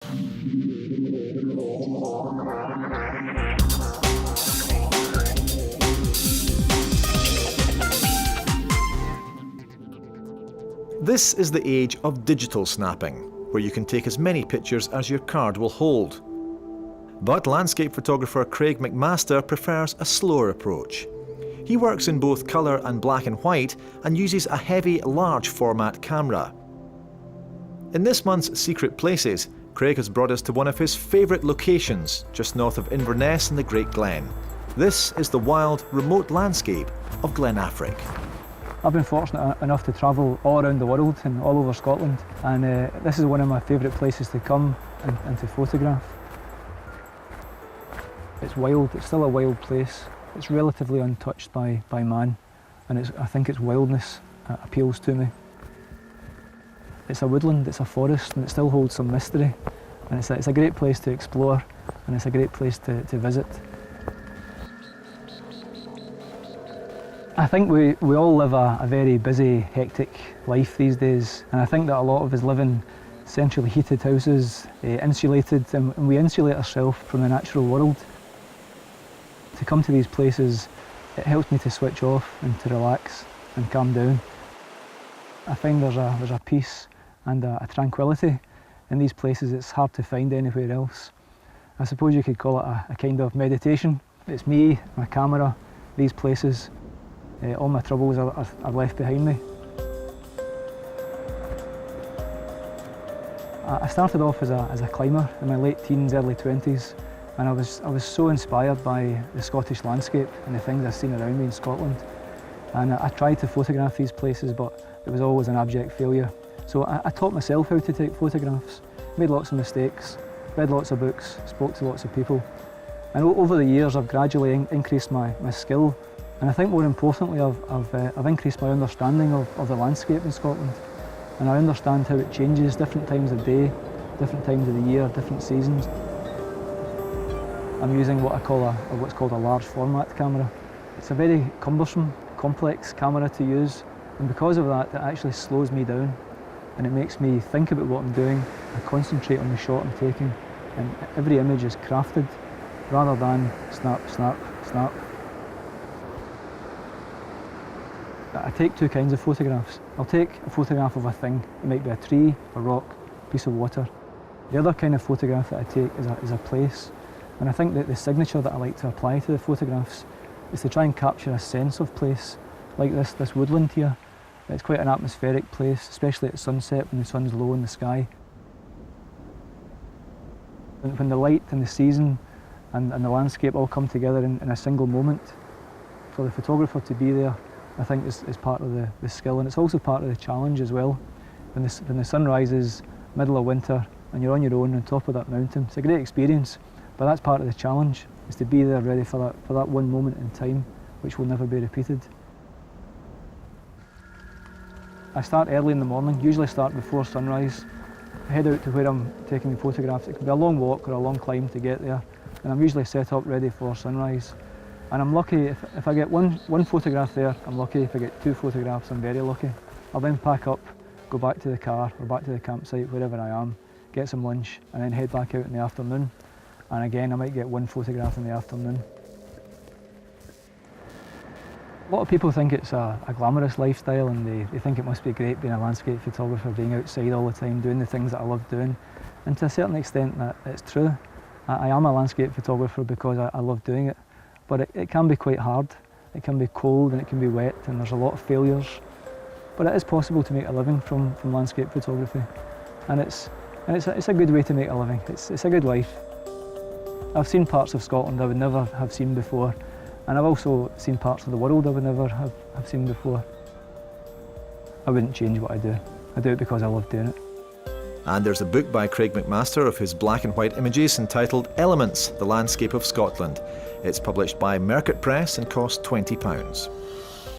This is the age of digital snapping, where you can take as many pictures as your card will hold. But landscape photographer Craig McMaster prefers a slower approach. He works in both colour and black and white and uses a heavy, large format camera. In this month's Secret Places, Craig has brought us to one of his favourite locations, just north of Inverness in the Great Glen. This is the wild, remote landscape of Glen Affric. I've been fortunate enough to travel all around the world and all over Scotland, and this is one of my favourite places to come and to photograph. It's wild, it's still a wild place. It's relatively untouched by man, and I think its wildness appeals to me. It's a woodland, it's a forest, and it still holds some mystery, and it's a great place to explore, and it's a great place to visit. I think we all live a very busy, hectic life these days, and I think that a lot of us live in centrally heated houses, insulated, and we insulate ourselves from the natural world. To come to these places, it helps me to switch off and to relax and calm down. I find there's a peace and a tranquility in these places it's hard to find anywhere else. I suppose you could call it a kind of meditation. It's me, my camera, these places. All my troubles are left behind me. I started off as a climber in my late teens, early 20s, and I was so inspired by the Scottish landscape and the things I've seen around me in Scotland. And I tried to photograph these places, but it was always an abject failure. So I taught myself how to take photographs, made lots of mistakes, read lots of books, spoke to lots of people. And over the years I've gradually increased my skill. And I think more importantly, I've increased my understanding of the landscape in Scotland. And I understand how it changes different times of day, different times of the year, different seasons. I'm using what's called a large format camera. It's a very cumbersome, complex camera to use, and because of that, it actually slows me down, and it makes me think about what I'm doing and concentrate on the shot I'm taking. And every image is crafted rather than snap, snap, snap. I take two kinds of photographs. I'll take a photograph of a thing. It might be a tree, a rock, a piece of water. The other kind of photograph that I take is a place. And I think that the signature that I like to apply to the photographs is to try and capture a sense of place, like this woodland here. It's quite an atmospheric place, especially at sunset when the sun's low in the sky. When the light and the season and the landscape all come together in a single moment, for the photographer to be there, I think is part of the skill, and it's also part of the challenge as well. When the sun rises, middle of winter, and you're on your own on top of that mountain, it's a great experience, but that's part of the challenge, is to be there ready for that one moment in time, which will never be repeated. I start early in the morning, usually start before sunrise. I head out to where I'm taking the photographs. It can be a long walk or a long climb to get there, and I'm usually set up ready for sunrise. And I'm lucky if I get one photograph there, I'm lucky. If I get two photographs, I'm very lucky. I'll then pack up, go back to the car or back to the campsite, wherever I am, get some lunch, and then head back out in the afternoon. And again, I might get one photograph in the afternoon. A lot of people think it's a glamorous lifestyle, and they think it must be great being a landscape photographer, being outside all the time, doing the things that I love doing. And to a certain extent, it's true. I am a landscape photographer because I love doing it. But it can be quite hard. It can be cold and it can be wet, and there's a lot of failures. But it is possible to make a living from landscape photography, and it's a good way to make a living. It's a good life. I've seen parts of Scotland I would never have seen before, and I've also seen parts of the world I would never have seen before. I wouldn't change what I do. I do it because I love doing it. And there's a book by Craig McMaster of his black and white images entitled Elements, The Landscape of Scotland. It's published by Mercat Press and costs £20.